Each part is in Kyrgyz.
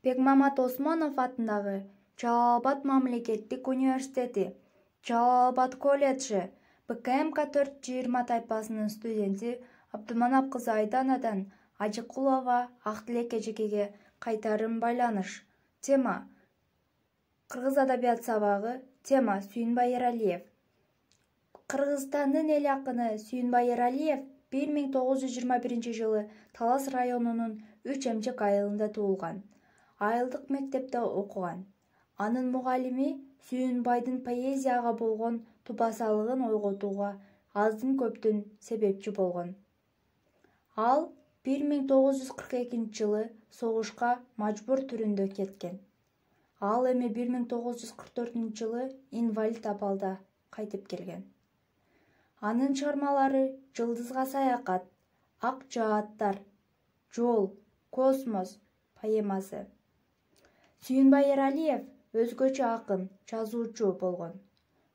Бекмамат Осмонов атындагы Жалал Абад мамлекеттик университети, Жалал Абад колледжи, БКМК-420 тайпасынын студенти Абдыманап кызы Айданадан Ажыкулова Актилек эжекеге кайтарым байланыш. Тема: Кыргыз адабият сабагы. Тема: Сүйүнбай Эралиев. Кыргызстандын эл акыны Сүйүнбай Эралиев 1921 жылы Талас районунун 3 эмчек айылында туулган. Айылдык мектепте окуган. Анын мугалими Сүйүнбайдын поэзияга болгон тупасалыгын ойготууга аздын көптүн себепчи болгон. Ал 1942 жылы согушка мажбур түрүндө кеткен. Ал эми 1944 жылы инвалид абалда кайтып келген. Анын чыгармалары Жылдызга саякат, Ак жааттар, Жол, Космос поэмасы. Сүйүнбай Эралиев өзгөчө акын, жазуучу болгон.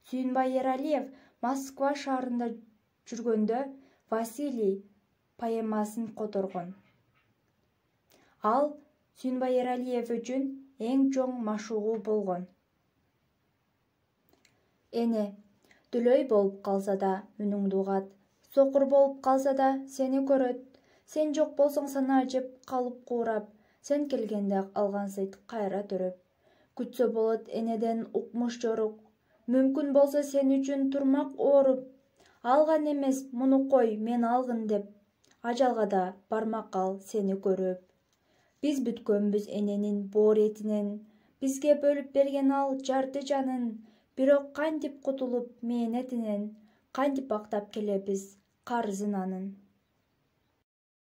Сүйүнбай Эралиев Москва шаарында жүргөндө Василий поэмасын которгон. Ал Сүйүнбай Эралиев үчүн эң чоң машыгуу болгон. Эне, дүлөй болуп калса да үнүңдү угат, сокур болуп калса да сени көрөт, сен жок болсоң сана жеп калып куурап, сен келгенде алган сыйт кайра төрөп. Күтсө болот энеден укмуш жорук, мүмкүн болсо сен үчүн турмак ооруп. Алган эмес, муну кой, мен алгын деп, ажалга да бармак ал сени көрүп. Биз бүткөнбүз эненин боор этинен, бизге бөлүп берген ал жарты жанын. Бирок кантип кутулуп мээнетинен, кантип актап келебиз карызын анын.